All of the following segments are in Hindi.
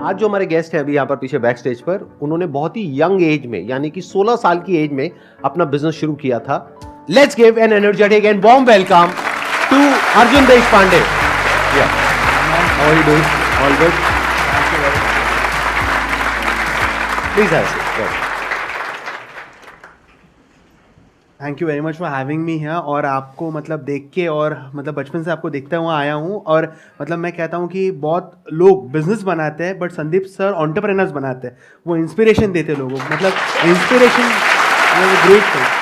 आज जो हमारे गेस्ट हैं अभी यहाँ पर पीछे बैक स्टेज पर, उन्होंने बहुत ही यंग एज में यानी कि 16 साल की एज में अपना बिजनेस शुरू किया था। Let's give an energetic and warm welcome to Arjun Deshpande. How are you doing? All good? Please have seat. Thank you very much for having me here. और आपको मतलब देख के और मतलब बचपन से आपको देखता हुआ आया हूँ और मतलब मैं कहता हूँ कि बहुत लोग बिजनेस बनाते हैं बट संदीप सर एंटरप्रेन्योर्स बनाते हैं। वो इंस्पिरेशन देते लोगों को, मतलब इंस्पिरेशन ग्रेट थिंग।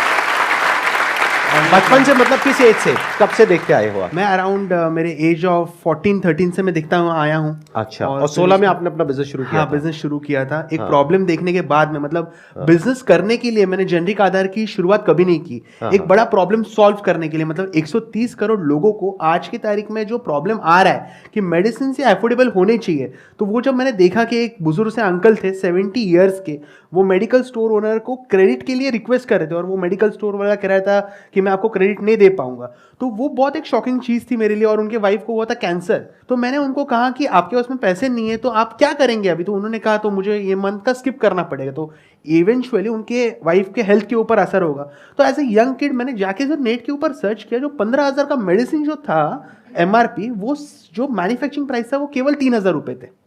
बचपन से मतलब किस एज से, कब से देखते आए हो आप? मैं अराउंड मेरे एज ऑफ 14-13 से मैं दिखता हुआ आया हूँ। अच्छा, और 16 में आपने अपना बिजनेस शुरू किया? हाँ, बिजनेस शुरू किया था। एक प्रॉब्लम देखने के बाद में मतलब बिजनेस करने के लिए मैंने जेनरिक आधार की शुरुआत कभी नहीं की। एक बड़ा प्रॉब्लम सॉल्व करने के लिए, मतलब 130 करोड़ लोगों को आज की तारीख में जो प्रॉब्लम आ रहा है कि मेडिसिन से अफोर्डेबल होने चाहिए, तो वो जब मैंने देखा कि एक बुजुर्ग से अंकल थे 70 ईयर्स के, वो मेडिकल स्टोर ओनर को क्रेडिट के लिए रिक्वेस्ट कर रहे थे और वो मेडिकल स्टोर वाला कह रहा था कि मैं आपको क्रेडिट नहीं दे पाऊंगा, तो वो बहुत एक शॉकिंग चीज़ थी मेरे लिए। और उनके वाइफ को हुआ था कैंसर, तो मैंने उनको कहा कि आपके पास में पैसे नहीं है तो आप क्या करेंगे अभी? तो उन्होंने कहा तो मुझे ये मंथ का स्किप करना पड़ेगा, तो इवेंचुअली उनके वाइफ के हेल्थ के ऊपर असर होगा। तो एज ए यंग किड मैंने जाके जो नेट के ऊपर सर्च किया, जो 15,000 का मेडिसिन जो था MRP, वो जो मैन्युफैक्चरिंग प्राइस था वो केवल 3,000 रुपये थे।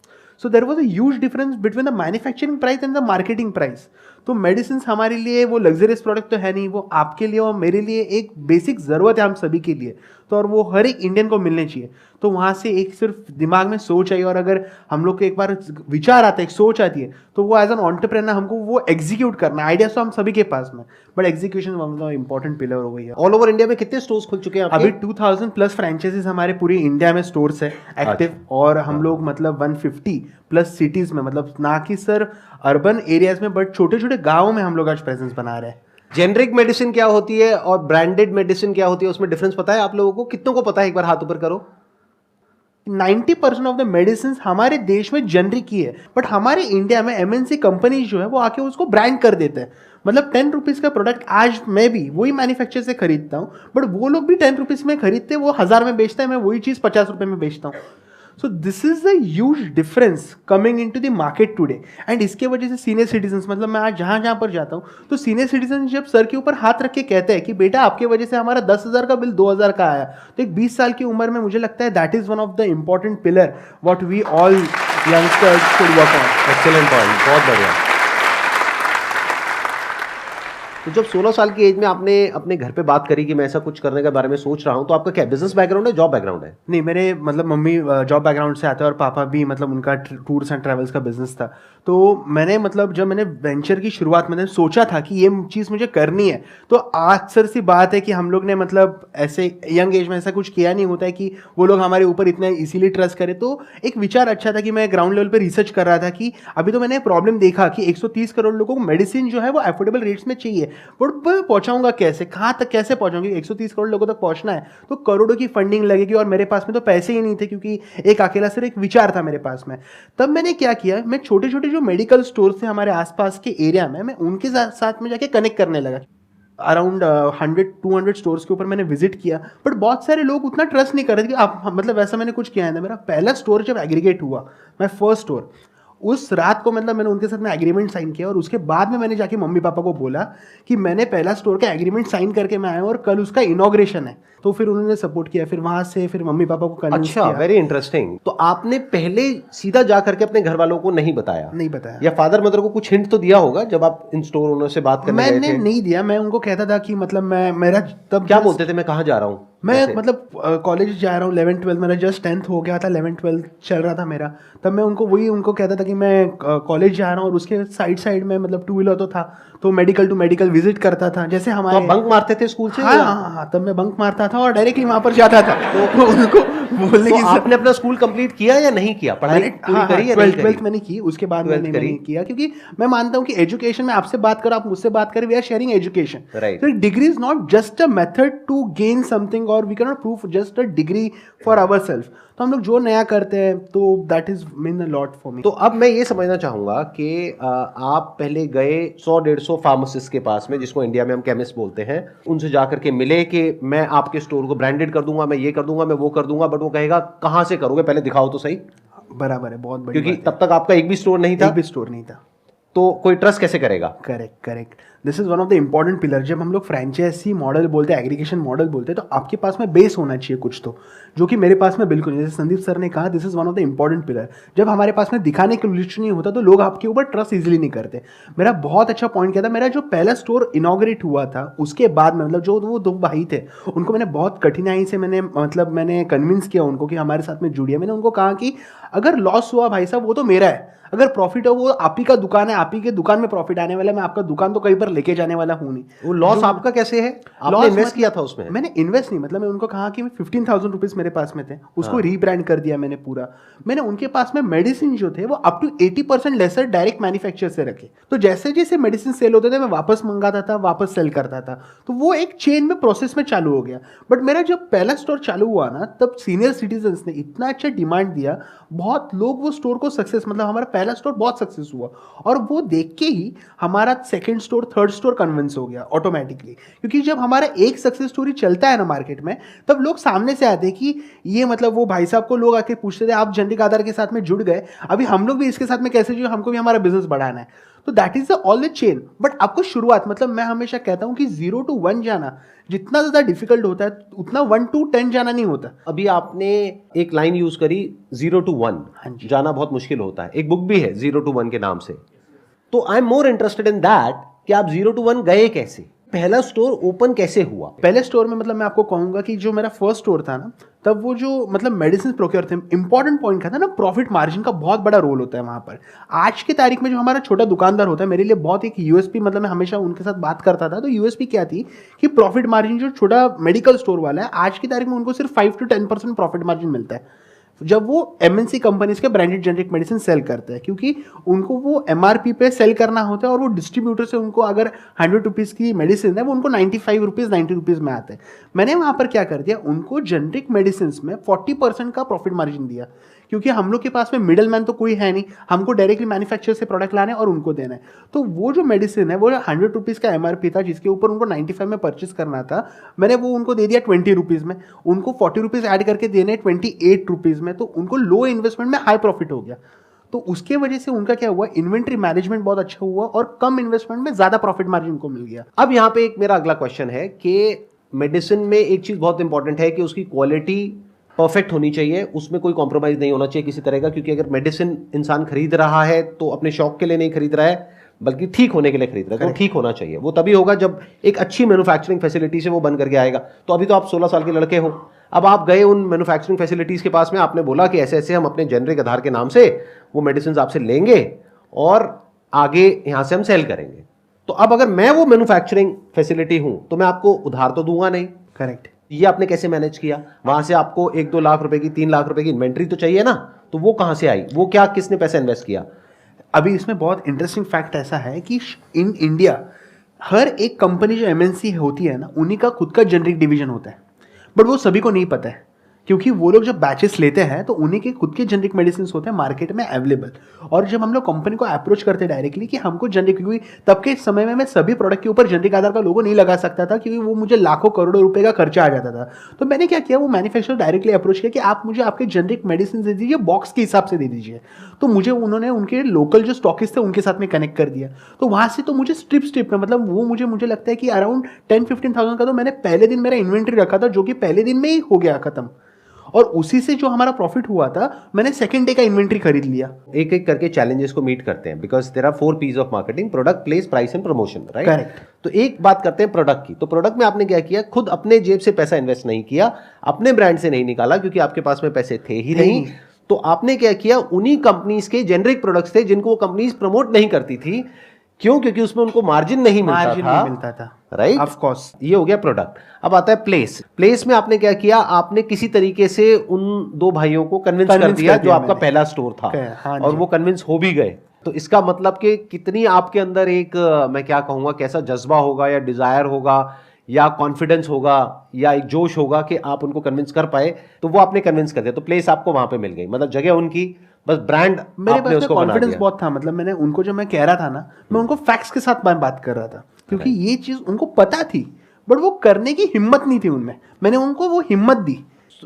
So there was a huge difference between the manufacturing price and the marketing price. तो मेडिसिन हमारे लिए वो लग्जरियस प्रोडक्ट तो है नहीं, वो आपके लिए और मेरे लिए एक बेसिक ज़रूरत है, हम सभी के लिए। तो और वो हर एक इंडियन को मिलने चाहिए। तो वहाँ से एक सिर्फ दिमाग में सोच आई, और अगर हम लोग को एक बार विचार आता है, एक सोच आती है, तो वो एज एन एंटरप्रेन्योर हमको वो एग्जीक्यूट करना है। आइडियाज तो हम सभी के पास में, but execution one of the important pillar हो गई है। ऑल ओवर इंडिया में कितने स्टोर्स खुल चुके हैं आपके? अभी 2000 प्लस फ्रेंचाइजीज हमारे पूरी इंडिया में स्टोर्स है एक्टिव। और हम लोग मतलब 150 प्लस सिटीज में, मतलब ना कि सर अर्बन एरियाज में बट छोटे छोटे गाँव में हम लोग आज प्रेजेंस बना रहे हैं। जेनरिक मेडिसिन क्या होती है और ब्रांडेड मेडिसिन क्या होती है, उसमें डिफरेंस पता है आप लोगों को? कितनों को पता है? एक बार हाथ ऊपर करो। 90% ऑफ द मेडिसिन हमारे देश में जेनरिक ही है, बट हमारे इंडिया में MNC कंपनीज जो है वो आके उसको ब्रांड कर देते हैं। मतलब 10 रुपीज़ का प्रोडक्ट आज मैं भी वही मैन्युफैक्चर से खरीदता हूँ, बट वो लोग भी 10 रुपीज़ में खरीदते हैं, वो 1000 में बेचता है, मैं वही चीज़ 50 रुपये में बेचता हूँ। So this is the huge difference coming in to the market today. And इसके वजह से सीनियर सिटीजन, मतलब मैं आज जहाँ जहाँ पर जाता हूँ तो सीनियर सिटीजन जब सर के ऊपर हाथ रख के कहते हैं कि बेटा आपके वजह से हमारा 10,000 का बिल 2,000 का आया, तो एक 20 साल की उम्र में मुझे लगता है that is one of the important pillar what we all youngsters should work on. Excellent point, बहुत बढ़िया। तो जब 16 साल की एज में आपने अपने घर पे बात करी कि मैं ऐसा कुछ करने के बारे में सोच रहा हूँ, तो आपका क्या बिजनेस बैकग्राउंड है, जॉब बैकग्राउंड है? नहीं, मेरे मतलब मम्मी जॉब बैकग्राउंड से आते हैं और पापा भी मतलब उनका टूर्स एंड ट्रैवल्स का बिजनेस था। तो मैंने मतलब जब मैंने वेंचर की शुरुआत मैंने सोचा था कि ये चीज़ मुझे करनी है, तो अक्सर सी बात है कि हम लोग ने मतलब ऐसे यंग एज में ऐसा कुछ किया नहीं होता है कि वो लोग हमारे ऊपर इतना इसीलिए ट्रस्ट करें। तो एक विचार अच्छा था कि मैं ग्राउंड लेवल पर रिसर्च कर रहा था कि अभी तो मैंने प्रॉब्लम देखा कि 130 करोड़ लोगों को मेडिसिन जो है वो अफोर्डेबल रेट्स में चाहिए, बट मैं पहुंचाऊंगा कैसे, कहाँ तक कैसे पहुंचाऊंगी? 130 करोड़ लोगों तक पहुंचना है तो करोड़ों की फंडिंग लगेगी, और मेरे पास में तो पैसे ही नहीं थे क्योंकि एक अकेला सिर्फ एक विचार था मेरे पास में। तब मैंने क्या किया, मैं छोटे छोटे जो मेडिकल स्टोर थे हमारे आसपास के एरिया में, मैं उनके साथ में जाके कनेक्ट करने लगा। अराउंड 100-200 स्टोर्स के ऊपर मैंने विजिट किया, बट बहुत सारे लोग उतना ट्रस्ट नहीं कर रहे थे कि आप मतलब वैसा मैंने कुछ किया है ना। मेरा पहला स्टोर जब एग्रीगेट हुआ, माय फर्स्ट स्टोर, उस रात को मतलब मैंने उनके साथ में एग्रीमेंट साइन किया, और उसके बाद में मैंने जाके मम्मी पापा को बोला कि मैंने पहला स्टोर का एग्रीमेंट साइन करके मैं आया हूँ और कल उसका इनॉग्रेशन है। तो फिर उन्होंने सपोर्ट किया, फिर वहां से फिर मम्मी पापा को कन्विंस अच्छा, किया। Very interesting. तो आपने पहले सीधा जा करके अपने घर वालों को नहीं बताया? नहीं बताया। या फादर मदर को कुछ हिंट तो दिया होगा जब आप इन स्टोर ओनर से बात करने गए थे? मैंने नहीं दिया। मैं उनको कहता था कि मतलब मैं मेरा तब क्या बोलते थे, मैं कहाँ जा रहा हूँ? मैं मतलब कॉलेज जा रहा हूँ, 11th-12 मेरा जस्ट 10th हो गया था, 11th-12 चल रहा था मेरा। तब मैं उनको कहता था कि मैं कॉलेज जा रहा हूँ, और उसके साइड में मतलब 2 व्हीलर तो था, तो मेडिकल टू मेडिकल विजिट करता था। जैसे हमारे तो बंक मारते थे स्कूल से? हाँ, तब मैं बंक मारता था और डायरेक्टली वहां पर जाता था। तो उनको बोलने तो की आपने अपना स्कूल कंप्लीट किया या नहीं किया? पढ़ाई पूरी करी या नहीं करी? 12th मैंने की, उसके बाद मैंने नहीं किया, क्योंकि मैं मानता हूँ कि एजुकेशन में आपसे बात करो, आप मुझसे बात करें, we are sharing education. Right. Degree is not just a method to gain something, और we can not prove just a degree for ourselves. तो हम लोग जो नया करते हैं तो that is mean a lot for me. तो अब मैं ये समझना चाहूंगा कि आप पहले गए 100-150 फार्मासिस्ट के पास में, जिसको इंडिया में हम केमिस्ट बोलते हैं, उनसे जाकर के मिले कि मैं आपके स्टोर को ब्रांडेड कर दूंगा, मैं ये कर दूंगा, मैं वो कर दूंगा, बट वो कहेगा कहाँ से करोगे, पहले दिखाओ तो सही। बराबर है, बहुत बड़ी क्योंकि बात है। तब तक आपका एक भी स्टोर नहीं था, एक भी स्टोर नहीं था। तो कोई ट्रस्ट कैसे करेगा? Correct. This is one of the important pillar. जब हम लोग फ्रेंचाइजी मॉडल बोलते हैं, एग्रीगेशन मॉडल बोलते हैं, तो आपके पास में बेस होना चाहिए कुछ तो, जो कि मेरे पास में बिल्कुल नहीं। जैसे संदीप सर ने कहा, this is one of the important pillar. जब हमारे पास में दिखाने के लिस्ट नहीं होता तो लोग आपके ऊपर ट्रस्ट इजीली नहीं करते। मेरा बहुत अच्छा पॉइंट क्या था, मेरा जो पहला स्टोर इनॉग्रेट हुआ था उसके बाद में, मतलब जो वो दो भाई थे उनको मैंने बहुत कठिनाई से मैंने कन्विंस किया उनको कि हमारे साथ में जुड़िए। मैंने उनको कहा कि अगर लॉस हुआ भाई साहब वो तो मेरा है, अगर प्रॉफिट हो वो आप ही का दुकान है, आप ही के दुकान में प्रॉफिट आने वाला है, मैं आपका दुकान तो कहीं पर लेके जाने वाला हूं नहीं। वो लॉस आपका कैसे है? आपने इन्वेस्ट किया था उसमें? मैंने इन्वेस्ट नहीं, मतलब मैं उनको कहा कि 15,000 रुपीज मेरे पास में थे, उसको रीब्रांड कर दिया मैंने पूरा। मैंने उनके पास में मेडिसिन जो थे वो up to 80% lesser direct manufacture से रखे। तो जैसे जैसे मेडिसिन सेल होते थे मैं वापस मंगाता था, वापस सेल करता था, तो वो एक चेन में प्रोसेस में चालू हो गया। बट मेरा जब पहला स्टोर चालू हुआ ना, तब सीनियर सिटीजन्स ने इतना अच्छा डिमांड दिया, बहुत लोग वो स्टोर को सक्सेस, मतलब हमारा पहला स्टोर बहुत सक्सेस हुआ, और वो देख के ही हमारा second store, third store convince हो गया ऑटोमेटिकली। क्योंकि जब हमारा एक सक्सेस स्टोरी चलता है ना मार्केट में, तब लोग सामने से आते हैं कि ये, मतलब वो भाई साहब को लोग आके पूछते थे आप जेनरिक आधार के साथ में जुड़ गए, अभी हम लोग भी इसके साथ में कैसे जुड़े, हमको भी हमारा बिजनेस बढ़ाना है। तो that is all the chain. But आपको शुरुआत, मतलब मैं हमेशा कहता हूं कि 0 to 1 जाना जितना ज्यादा डिफिकल्ट होता है उतना 1 to 10 जाना नहीं होता। अभी आपने एक लाइन यूज करी 0 to 1 जाना बहुत मुश्किल होता है, एक बुक भी है 0 to 1 के नाम से। तो I am more interested in that कि आप 0 to 1 गए कैसे, पहला स्टोर ओपन कैसे हुआ? पहले स्टोर में, मतलब मैं आपको कहूंगा कि जो मेरा फर्स्ट स्टोर था ना, तब वो जो मतलब मेडिसिन प्रोक्योर थे, इंपॉर्टेंट पॉइंट क्या था ना, प्रॉफिट मार्जिन का बहुत बड़ा रोल होता है वहां पर। आज की तारीख में जो हमारा छोटा दुकानदार होता है, मेरे लिए बहुत एक यूएसपी, मतलब मैं हमेशा उनके साथ बात करता था, तो यूएसपी क्या थी कि प्रॉफिट मार्जिन, जो छोटा मेडिकल स्टोर वाला है आज की तारीख में उनको सिर्फ 5 to 10% प्रॉफिट मार्जिन मिलता है जब वो एमएनसी कंपनीज के ब्रांडेड जेनरिक मेडिसिन सेल करते हैं, क्योंकि उनको वो एमआरपी पे सेल करना होता है, और वो डिस्ट्रीब्यूटर से उनको अगर 100 रुपीज़ की मेडिसिन है वो उनको 95 रुपीज़ 90 रुपीज़ में आते हैं। मैंने वहाँ पर क्या कर दिया, उनको जेनरिक मेडिसिन में 40% का प्रॉफिट मार्जिन दिया, क्योंकि हम लोग के पास में मिडल मैन तो कोई है नहीं, हमको डायरेक्टली मैन्युफैक्चर से प्रोडक्ट लाने और उनको देना है। तो वो जो मेडिसिन है वो 100 रुपीज़ का एमआरपी था, जिसके ऊपर उनको 95 में परचेस करना था, मैंने वो उनको दे दिया 20 रुपीज़ में, उनको 40 रुपीज़ ऐड करके देने 28 रुपीज़ में, तो उनको लो इन्वेस्टमेंट में हाई प्रॉफिट हो गया। तो उसके वजह से उनका क्या हुआ, इन्वेंट्री मैनेजमेंट बहुत अच्छा हुआ और कम इन्वेस्टमेंट में ज्यादा प्रॉफिट मार्जिन को मिल गया। अब यहाँ पे एक मेरा अगला क्वेश्चन है कि मेडिसिन में एक चीज बहुत इंपॉर्टेंट है कि उसकी क्वालिटी परफेक्ट होनी चाहिए, उसमें कोई कॉम्प्रोमाइज नहीं होना चाहिए किसी तरह का, क्योंकि अगर मेडिसिन इंसान खरीद रहा है तो अपने शौक के लिए नहीं खरीद रहा है बल्कि ठीक होने के लिए खरीद रहा है, तो ठीक होना चाहिए। वो तभी होगा जब एक अच्छी मैन्युफैक्चरिंग फैसिलिटी से वो बन करके आएगा। तो अभी तो आप 16 साल के लड़के हो, अब आप गए उन मैन्युफैक्चरिंग फैसिलिटीज के पास में, आपने बोला कि ऐसे ऐसे हम अपने जेनरिक आधार के नाम से वो मेडिसिन आपसे लेंगे और आगे यहां से हम सेल करेंगे। तो अब अगर मैं वो मैन्युफैक्चरिंग फैसिलिटी हूं तो मैं आपको उधार तो दूंगा नहीं। करेक्ट। ये आपने कैसे मैनेज किया? वहां से आपको 1-2 लाख रुपए की, 3 लाख रुपए की इन्वेंट्री तो चाहिए ना, तो वो कहां से आई? वो क्या, किसने पैसा इन्वेस्ट किया? अभी इसमें बहुत इंटरेस्टिंग फैक्ट ऐसा है कि इन इंडिया हर एक कंपनी जो एमएनसी होती है ना, उन्हीं का खुद का जेनरिक डिवीजन होता है, बट वो सभी को नहीं पता है, क्योंकि वो लोग जब बैचेस लेते हैं तो उन्हीं के खुद के जेनरिक मेडिसिन होते हैं मार्केट में अवेलेबल। और जब हम लोग कंपनी को अप्रोच करते हैं डायरेक्टली कि हमको जेनरिक, क्योंकि तब के समय में मैं सभी प्रोडक्ट के ऊपर जेनरिक आधार का लोगो नहीं लगा सकता था, क्योंकि वो मुझे लाखों करोड़ों रुपए का खर्चा आ जाता था। तो मैंने क्या किया, वो मैन्युफैक्चरर डायरेक्टली अप्रोच किया कि आप मुझे आपके जेनरिक मेडिसिन दे दीजिए, बॉक्स के हिसाब से दे दीजिए। तो मुझे उन्होंने उनके लोकल जो स्टॉकिस्ट थे उनके साथ में कनेक्ट कर दिया। तो वहां से तो मुझे स्ट्रिप में, मतलब वो मुझे लगता है कि अराउंड 10-15,000 का तो मैंने पहले दिन मेरा इन्वेंट्री रखा था, जो कि पहले दिन में ही हो गया खत्म। और उसी से जो हमारा प्रॉफिट हुआ था, मैंने सेकंड डे का इन्वेंट्री खरीद लिया। एक एक करके चैलेंजेस को मीट करते हैं, because there are 4 P's of marketing: product, place, price and promotion, right? Correct. तो एक बात करते हैं प्रोडक्ट की। तो प्रोडक्ट में आपने क्या किया? खुद अपने जेब से पैसा इन्वेस्ट नहीं किया, अपने ब्रांड से नहीं निकाला, क्योंकि आपके पास में पैसे थे ही नहीं। तो आपने क्या किया, उन्हीं कंपनीज के जेनरिक प्रोडक्ट्स थे जिनको वो कंपनीज प्रमोट नहीं करती थी। क्यों? क्योंकि उसमें उनको मार्जिन नहीं मिलता था, राइट? Of course. ये हो गया प्रोडक्ट। अब आता है प्लेस। प्लेस में आपने क्या किया, आपने किसी तरीके से उन 2 भाइयों को कन्विंस कर दिया जो आपका पहला स्टोर था, और वो कन्विंस हो भी गए। तो इसका मतलब कि कितनी आपके अंदर एक, मैं क्या कहूंगा, कैसा जज्बा होगा या डिजायर होगा या कॉन्फिडेंस होगा या एक जोश होगा कि आप उनको कन्विंस कर पाए। तो वो आपने कन्विंस कर दिया, तो प्लेस आपको वहां पे मिल गई, मतलब जगह उनकी, बस ब्रांड मेरे पास कॉन्फिडेंस बहुत था। मतलब मैंने उनको, जो मैं कह रहा था ना, मैं उनको फैक्ट्स के साथ बात कर रहा था, क्योंकि ये चीज उनको पता थी, बट वो करने की हिम्मत नहीं थी उनमें। मैंने उनको वो हिम्मत दी।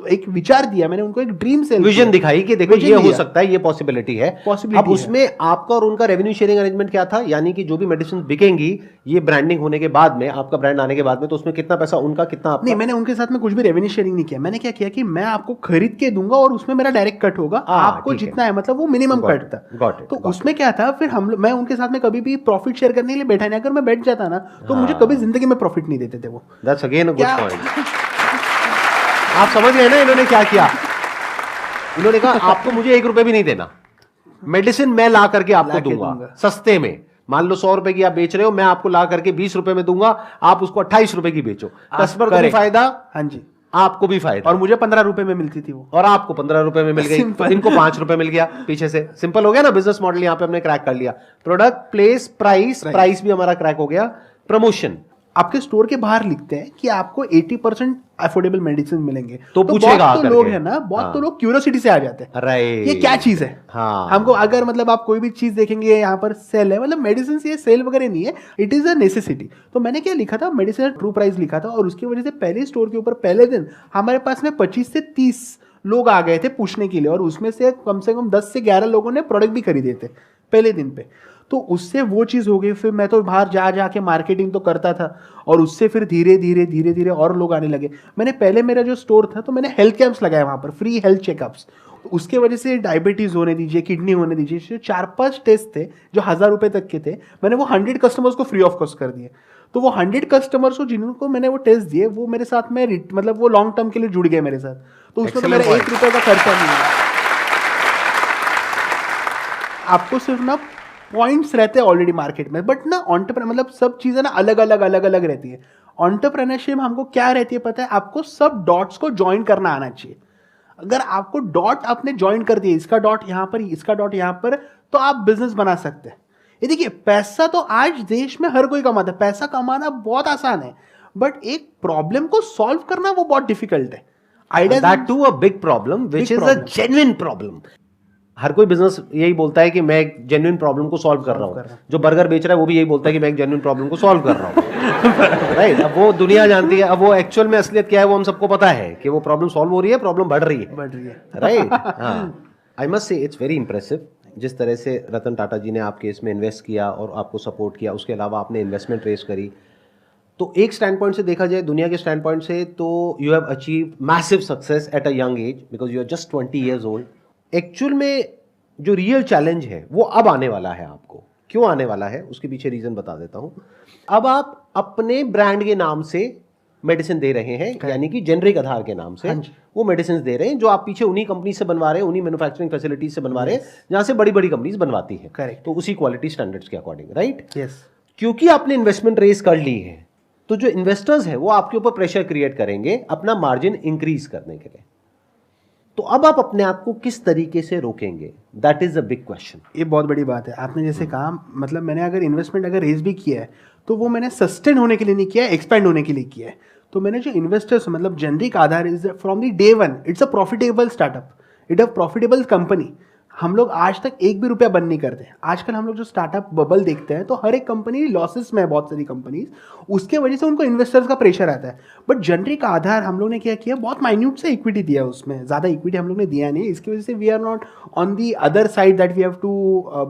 एक विचार दिया, मैंने उनको एक ड्रीम सेल विजन दिखाई कि देखो ये हो सकता है, ये पॉसिबिलिटी है। अब उसमें आपका और उनका रेवेन्यू शेयरिंग अरेंजमेंट क्या था, यानी कि जो भी मेडिसिन बिकेंगी ये ब्रांडिंग होने के बाद में, आपका ब्रांड आने के बाद में, तो उसमें कितना पैसा उनका, कितना आपका? नहीं, मैंने उनके साथ में कुछ भी रेवेन्यू शेयरिंग नहीं किया। मैंने क्या किया कि मैं आपको खरीद के दूंगा और उसमें मेरा डायरेक्ट कट होगा, आपको जितना है, मतलब वो मिनिमम कट था। तो उसमें क्या था, फिर मैं उनके साथ में कभी भी प्रॉफिट शेयर करने के लिए बैठा नहीं। अगर मैं बैठ जाता ना तो मुझे कभी जिंदगी में प्रॉफिट नहीं देते थे वो। That's again a good point. आप समझ गए ना इन्होंने क्या किया? इन्होंने कहा आपको मुझे 1 रुपए भी नहीं देना, मेडिसिन मैं ला करके आपको दूंगा सस्ते में। मान लो 100 रुपए की आप बेच रहे हो, मैं आपको ला करके 20 रुपए में दूंगा, आप उसको 28 रुपए की बेचो। कस्टमर को भी फायदा, हाँ जी, आपको भी फायदा। और मुझे 15 रुपए में मिलती थी वो, और आपको 15 रुपए में मिल गई, तो इनको 5 रुपए मिल गया पीछे से। सिंपल हो गया ना बिजनेस मॉडल, यहां पे हमने क्रैक कर लिया। प्रोडक्ट, प्लेस, प्राइस भी हमारा क्रैक हो गया। प्रमोशन, आपके स्टोर के बाहर लिखते हैं कि आपको 80% अफोर्डेबल मेडिसिन मिलेंगे, तो पूछेगा बहुत तो लोग है ना, बहुत तो लोग क्यूरियोसिटी से आ जाते हैं, राइट, ये क्या चीज है। हाँ, हमको अगर मतलब आप कोई भी चीज देखेंगे यहाँ पर सेल है, मतलब मेडिसिन ये सेल वगैरह नहीं है, इट इज अ नेसेसिटी। तो मैंने क्या लिखा था, मेडिसिन ट्रू प्राइस लिखा था, और उसकी वजह से पहले स्टोर के ऊपर पहले दिन हमारे पास में 25 से 30 लोग आ गए थे पूछने के लिए, और उसमें से कम 10 से 11 लोगों ने प्रोडक्ट भी खरीदे थे पहले दिन पे। तो उससे वो चीज़ हो गई। फिर मैं तो बाहर जाके मार्केटिंग तो करता था, और उससे फिर धीरे धीरे और लोग आने लगे। मैंने पहले मेरा जो स्टोर था तो मैंने हेल्थ कैंप्स लगाए वहाँ पर, फ्री हेल्थ चेकअप्स। उसके वजह से डायबिटीज़ होने दीजिए, किडनी होने दीजिए, 4-5 टेस्ट थे जो 1000 रुपये तक के थे, मैंने वो 100 कस्टमर्स को फ्री ऑफ कॉस्ट कर दिए। तो वो 100 कस्टमर्स को जिनको मैंने वो टेस्ट दिए, वो मेरे साथ में मतलब वो लॉन्ग टर्म के लिए जुड़ गए मेरे साथ। तो उसमें तो मेरा 1 रुपये का खर्चा नहीं है। आपको सिर्फ ना पॉइंट्स रहते हैं ऑलरेडी मार्केट में, बट ना एंटरप्रेन्योर मतलब सब चीज़ें ना अलग अलग रहती है। एंटरप्रेन्योरशिप हमको क्या रहती है पता है, आपको सब डॉट्स को ज्वाइन करना आना चाहिए। अगर आपको डॉट आपने ज्वाइन कर दिया, इसका डॉट यहाँ पर, इसका डॉट यहाँ पर, तो आप बिजनेस बना सकते हैं। ये देखिए, पैसा तो आज देश में हर कोई कमाता है, पैसा कमाना बहुत आसान है, बट एक प्रॉब्लम को सॉल्व करना वो बहुत डिफिकल्ट है। Idea that to a big problem which is a genuine problem. हर कोई बिजनेस यही बोलता है कि मैं एक जेन्युइन प्रॉब्लम को सॉल्व कर रहा हूँ। जो बर्गर बेच रहा है वो भी यही बोलता है कि मैं एक जेन्युइन प्रॉब्लम को सॉल्व कर रहा हूँ। राइट, अब वो दुनिया जानती है, अब वो एक्चुअल में असलियत क्या है वो हम सबको पता है कि वो प्रॉब्लम सॉल्व हो रही है, प्रॉब्लम बढ़ रही है। राइट, हाँ। आई मस्ट से इट्स वेरी इंप्रेसिव जिस तरह से रतन टाटा जी ने आपके इसमें इन्वेस्ट किया और आपको सपोर्ट किया, उसके अलावा आपने इन्वेस्टमेंट रेस करी। तो एक स्टैंड पॉइंट से देखा जाए, दुनिया के स्टैंड पॉइंट से, तो you have achieve massive success at a young age because you are just 20 years old. Actual में जो रियल चैलेंज है वो अब आने वाला है आपको। क्यों आने वाला है उसके पीछे रीजन बता देता हूं। अब आप अपने ब्रांड के नाम से मेडिसिन दे रहे हैं, यानी कि जेनरिक आधार के नाम से वो मेडिसिन दे रहे हैं, जो आप पीछे उन्हीं कंपनी से बनवा रहे हैं, उन्हीं मैन्युफैक्चरिंग फैसिलिटीज से बनवा रहे हैं जहां से बड़ी बड़ी कंपनीज बनवाती है। करेक्ट, तो उसी क्वालिटी स्टैंडर्ड्स के अकॉर्डिंग। Right, yes. क्योंकि आपने इन्वेस्टमेंट रेस कर ली है, तो जो इन्वेस्टर्स है वो आपके ऊपर प्रेशर क्रिएट करेंगे अपना मार्जिन इंक्रीज करने के लिए। तो अब आप अपने आप को किस तरीके से रोकेंगे, that is a big question. ये बहुत बड़ी बात है। आपने जैसे कहा, मतलब मैंने अगर इन्वेस्टमेंट अगर रेज भी किया है तो वो मैंने सस्टेन होने के लिए नहीं किया है, एक्सपेंड होने के लिए किया है। तो मैंने जो इन्वेस्टर्स, मतलब generic Aadhaar is from the day one, it's a profitable startup, it a profitable company. हम लोग आज तक एक भी रुपया बंद नहीं करते। आजकल हम लोग जो स्टार्टअप बबल देखते हैं तो हर एक कंपनी लॉसेस में है, बहुत सारी कंपनीज, उसके वजह से उनको इन्वेस्टर्स का प्रेशर आता है। बट जेनरिक आधार हम लोग ने क्या किया, बहुत माइन्यूट से इक्विटी दिया, उसमें ज़्यादा इक्विटी हम लोग ने दिया नहीं। इसकी वजह से we are not on the other side that we have to,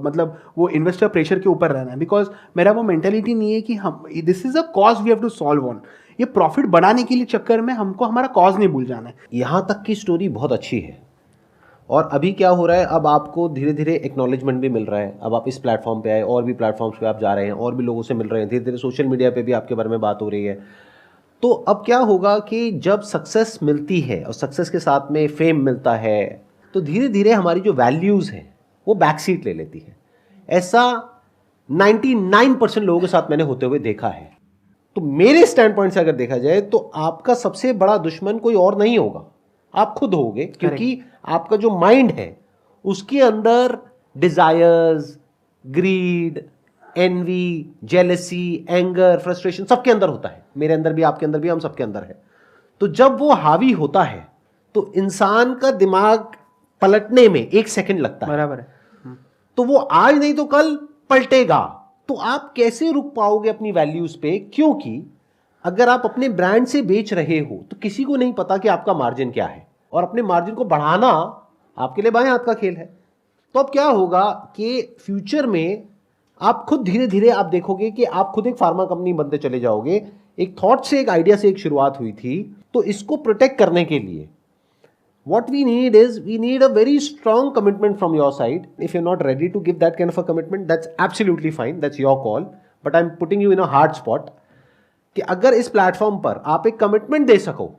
मतलब वो इन्वेस्टर प्रेशर के ऊपर रहना है। बिकॉज मेरा वो मेंटेलिटी नहीं है कि हम this is a cause we have to solve on. ये प्रॉफिट बढ़ाने के लिए चक्कर में हमको हमारा कॉज नहीं भूल जाना है। यहाँ तक की स्टोरी बहुत अच्छी है। और अभी क्या हो रहा है, अब आपको धीरे धीरे एक्नॉलेजमेंट भी मिल रहा है। अब आप इस प्लेटफॉर्म पे आए, और भी प्लेटफॉर्म्स पे आप जा रहे हैं, और भी लोगों से मिल रहे हैं, धीरे धीरे सोशल मीडिया पे भी आपके बारे में बात हो रही है। तो अब क्या होगा कि जब सक्सेस मिलती है और सक्सेस के साथ में फेम मिलता है, तो धीरे धीरे हमारी जो वैल्यूज़ हैं वो बैक सीट ले लेती है। ऐसा 99% लोगों के साथ मैंने होते हुए देखा है। तो मेरे स्टैंड पॉइंट से अगर देखा जाए तो आपका सबसे बड़ा दुश्मन कोई और नहीं होगा, आप खुद होगे। क्योंकि आपका जो माइंड है उसके अंदर desires, greed, envy, jealousy, anger, frustration सबके अंदर होता है। मेरे अंदर भी, आपके अंदर भी, हम सबके अंदर है। तो जब वो हावी होता है तो इंसान का दिमाग पलटने में 1 सेकंड लगता है। बराबर है। तो वो आज नहीं तो कल पलटेगा। तो आप कैसे रुक पाओगे अपनी वैल्यूज पे? क्योंकि अगर आप अपने ब्रांड से बेच रहे हो तो किसी को नहीं पता कि आपका मार्जिन क्या है। और अपने मार्जिन को बढ़ाना आपके लिए बाएं हाथ का खेल है। तो अब क्या होगा कि फ्यूचर में आप खुद धीरे धीरे आप देखोगे कि आप खुद एक फार्मा कंपनी बनते चले जाओगे। एक थॉट से, एक आइडिया से एक शुरुआत हुई थी। तो इसको प्रोटेक्ट करने के लिए what we need is we need a very strong commitment from your side. If you're not ready to give that kind of a commitment, that's absolutely fine, that's your call, but I'm putting you in a hard spot कि अगर इस प्लेटफॉर्म पर आप एक कमिटमेंट दे सको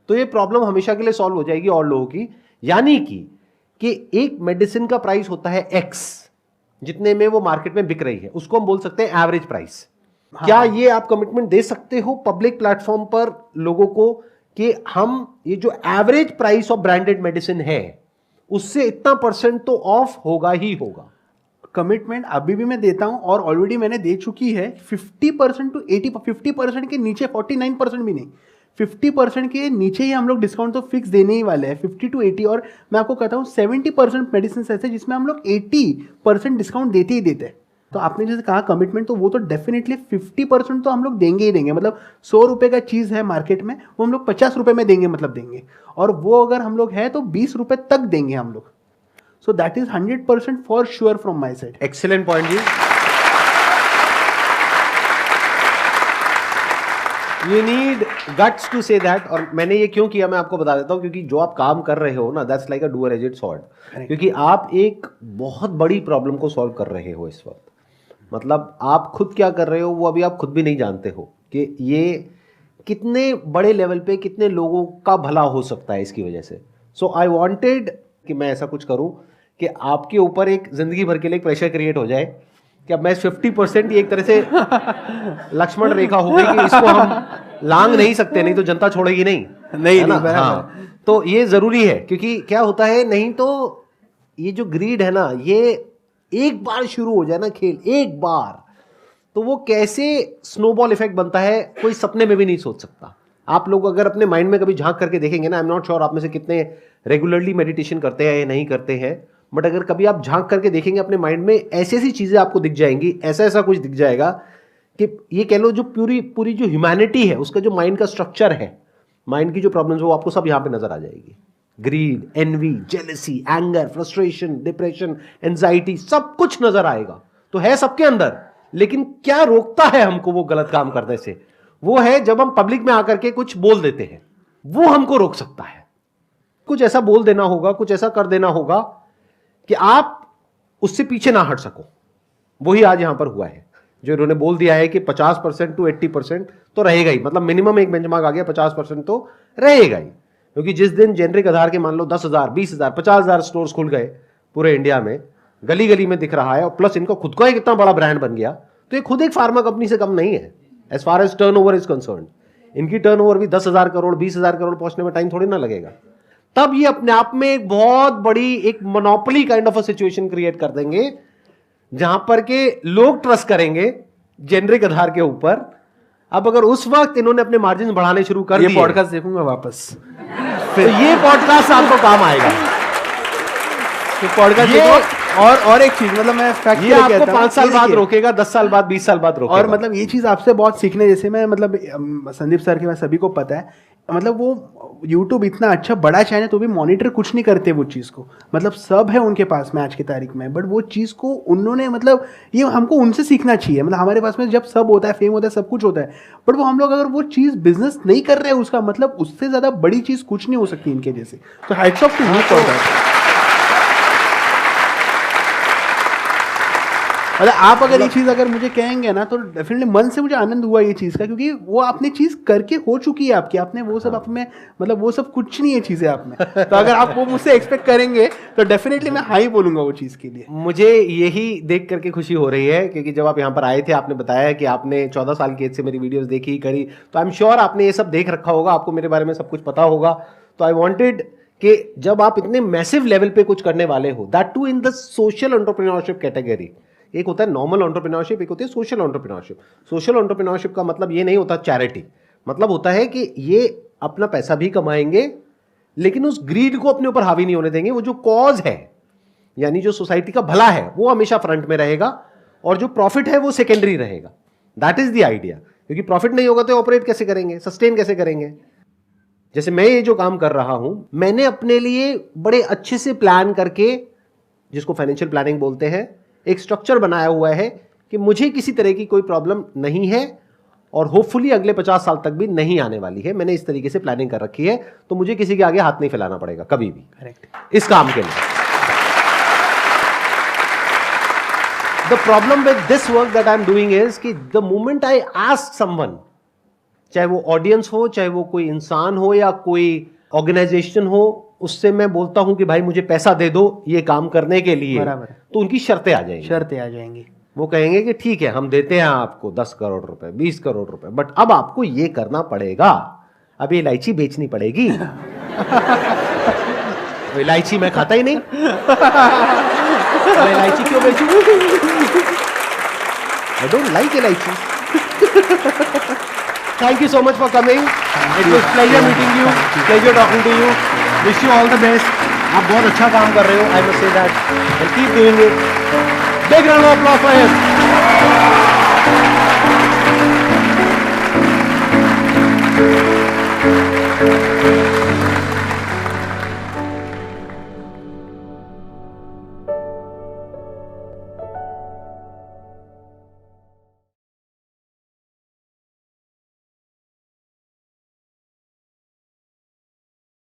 तो ये प्रॉब्लम हमेशा के लिए सॉल्व हो जाएगी और लोगों की। यानी कि एक मेडिसिन का प्राइस होता है एक्स, जितने में वो मार्केट में बिक रही है, उसको हम बोल सकते हैं एवरेज प्राइस। क्या ये आप कमिटमेंट दे सकते हो पब्लिक प्लेटफॉर्म पर लोगों को कि हम ये जो average price of branded medicine है उससे इतना परसेंट तो ऑफ होगा ही होगा? कमिटमेंट अभी भी मैं देता हूं और ऑलरेडी मैंने दे चुकी है 50% टू 50% के नीचे, 49% भी नहीं, 50% के नीचे ही हम लोग डिस्काउंट तो फिक्स देने ही वाले हैं, 50 टू 80। और मैं आपको कहता हूँ 70% मेडिसिन ऐसे जिसमें हम लोग 80% डिस्काउंट देते ही देते हैं। तो आपने जैसे कहा कमिटमेंट, तो वो तो डेफिनेटली 50% तो हम लोग देंगे ही देंगे। मतलब 100 रुपये का चीज़ है मार्केट में, वो हम लोग 50 रुपये में देंगे, मतलब देंगे। और वो अगर हम लोग है तो 20 रुपये तक देंगे हम लोग। So that is 100% for sure from my side. Excellent point ji. You need guts to say that। और मैंने ये क्यों किया मैं आपको बता देता हूँ, क्योंकि जो आप काम कर रहे हो ना, that's like a dual-edged sword। क्योंकि आप एक बहुत बड़ी प्रॉब्लम को सॉल्व कर रहे हो इस वक्त। मतलब आप खुद क्या कर रहे हो वो अभी आप खुद भी नहीं जानते हो कि ये कितने बड़े लेवल पे कितने लोगों का भला हो सकता है इसकी वजह से। सो आई वांटेड कि मैं ऐसा कुछ करूं कि आपके ऊपर एक जिंदगी भर के लिए एक प्रेशर क्रिएट हो जाए कि अब मैं 50% एक तरह से लक्ष्मण रेखा हो गई कि इसको हम लांग नहीं सकते, नहीं तो जनता छोड़ेगी नहीं ना। हाँ, तो ये जरूरी है, क्योंकि क्या होता है, नहीं तो ये जो ग्रीड है ना, ये एक बार शुरू हो जाए ना खेल, एक बार, तो वो कैसे स्नोबॉल इफेक्ट बनता है कोई सपने में भी नहीं सोच सकता। आप लोग अगर अपने माइंड में कभी झांक करके देखेंगे ना, आई एम नॉट श्योर आप में से कितने रेगुलरली मेडिटेशन करते हैं या नहीं करते हैं, बट अगर कभी आप झांक करके देखेंगे अपने माइंड में, ऐसी ऐसी चीजें आपको दिख जाएंगी, ऐसा ऐसा कुछ दिख जाएगा कि ये कह लो जो पूरी जो ह्यूमैनिटी है उसका जो माइंड का स्ट्रक्चर है, माइंड की जो प्रॉब्लम्स वो आपको सब यहाँ पे नजर आ जाएगी। Greed, envy, jealousy, anger, frustration, depression, anxiety, सब कुछ नजर आएगा। तो है सबके अंदर, लेकिन क्या रोकता है हमको वो गलत काम करने से? वो है जब हम पब्लिक में आकर के कुछ बोल देते हैं, वो हमको रोक सकता है। कुछ ऐसा बोल देना होगा, कुछ ऐसा कर देना होगा कि आप उससे पीछे ना हट सको। वही आज यहां पर हुआ है, जो इन्होंने बोल दिया है कि 50% टू 80% तो रहेगा ही। मतलब मिनिमम एक बेंचमार्क आ गया, 50% तो रहेगा ही। क्योंकि जिस दिन जेनरिक आधार के मान लो 10,000, 20,000, 50,000 स्टोर्स खुल गए पूरे इंडिया में, गली गली में दिख रहा है, और प्लस इनका खुद का एक इतना बड़ा ब्रांड बन गया, तो ये खुद एक फार्मा कंपनी से कम नहीं है as far as turnover is concern. इनकी टर्नओवर भी 10,000 करोड़, 20,000 करोड़ पहुंचने में टाइम थोड़ी ना लगेगा। तब ये अपने आप में एक बहुत बड़ी एक monopoly kind of a situation create कर देंगे, जहां पर के लोग ट्रस्ट करेंगे जेनरिक आधार के ऊपर। अब अगर उस वक्त इन्होंने अपने मार्जिन बढ़ाने शुरू कर दिए, ये पॉडकास्ट देखूंगा वापस, तो ये पॉडकास्ट आपको काम आएगा। तो पॉडकास्ट देखो। और एक चीज, मतलब मैं फैक्ट ये आपको 5 साल बाद रोकेगा, 10 साल बाद, 20 साल बाद रोकेगा। और मतलब ये चीज आपसे बहुत सीखने जैसे, मैं मतलब संदीप सर के मैं सभी को पता है, मतलब वो YouTube इतना अच्छा बड़ा चैनल तो भी मॉनिटर कुछ नहीं करते वो चीज़ को। मतलब सब है उनके पास में आज की तारीख में, बट वो चीज़ को उन्होंने, मतलब ये हमको उनसे सीखना चाहिए। मतलब हमारे पास में जब सब होता है, फेम होता है, सब कुछ होता है, बट वो हम लोग अगर वो चीज़ बिजनेस नहीं कर रहे हैं, उसका मतलब उससे ज़्यादा बड़ी चीज़ कुछ नहीं हो सकती इनके जैसे। तो hats off to you for that. मतलब आप अगर ये चीज़ अगर मुझे कहेंगे ना, तो डेफिनेटली मन से मुझे आनंद हुआ ये चीज़ का, क्योंकि वो आपने चीज़ करके हो चुकी है आपकी, आपने वो सब आप में, मतलब वो सब कुछ नहीं है चीज़ें आप में। तो अगर आप वो मुझसे एक्सपेक्ट करेंगे तो डेफिनेटली मैं हाँ ही बोलूंगा वो चीज़ के लिए। मुझे यही देख करके खुशी हो रही है, क्योंकि जब आप यहाँ पर आए थे, आपने बताया कि आपने 14 साल की एज से मेरी वीडियोस देखी करी, तो आई एम श्योर आपने ये सब देख रखा होगा, आपको मेरे बारे में सब कुछ पता होगा। तो आई वॉन्टेड कि जब आप इतने मैसिव लेवल पे कुछ करने वाले हो, that too in the social entrepreneurship category. एक होता है नॉर्मल एंटरप्रेन्योरशिप, एक होती है सोशल एंटरप्रेन्योरशिप। सोशल एंटरप्रेन्योरशिप का मतलब ये नहीं होता चैरिटी, मतलब होता है कि ये अपना पैसा भी कमाएंगे, लेकिन उस ग्रीड को अपने ऊपर हावी नहीं होने देंगे। वो जो कॉज है, यानी जो सोसाइटी का भला है, वो हमेशा फ्रंट में रहेगा, और जो प्रॉफिट है वो सेकेंडरी रहेगा। That is the idea. क्योंकि प्रॉफिट नहीं होगा तो ऑपरेट कैसे करेंगे, सस्टेन कैसे करेंगे? जैसे मैं ये जो काम कर रहा हूं, मैंने अपने लिए बड़े अच्छे से प्लान करके, जिसको फाइनेंशियल प्लानिंग बोलते हैं, एक स्ट्रक्चर बनाया हुआ है कि मुझे किसी तरह की कोई प्रॉब्लम नहीं है और होपफुली अगले 50 साल तक भी नहीं आने वाली है। मैंने इस तरीके से प्लानिंग कर रखी है, तो मुझे किसी के आगे हाथ नहीं फैलाना पड़ेगा कभी भी। करेक्ट। इस काम के लिए the problem with this work that I am doing is कि the moment I ask someone, चाहे वो ऑडियंस हो, चाहे वो कोई इंसान हो या कोई ऑर्गेनाइजेशन हो, उससे मैं बोलता हूं कि भाई मुझे पैसा दे दो ये काम करने के लिए, बराबर, तो उनकी शर्तें आ जाएंगी। शर्तें आ जाएंगी। वो कहेंगे कि ठीक है हम देते हैं आपको 10 करोड़ रुपए, 20 करोड़ रुपए, बट अब आपको ये करना पड़ेगा, अब ये इलायची बेचनी पड़ेगी। तो इलायची मैं खाता ही नहीं, मैं इलायची क्यों बेचूं? I don't like elaichi. Thank you so much for coming, it was pleasure meeting you, pleasure talking to you, wish you all the best. आप बहुत अच्छा काम कर रहे हो, I must say that, and keep doing it. Big round of applause for him.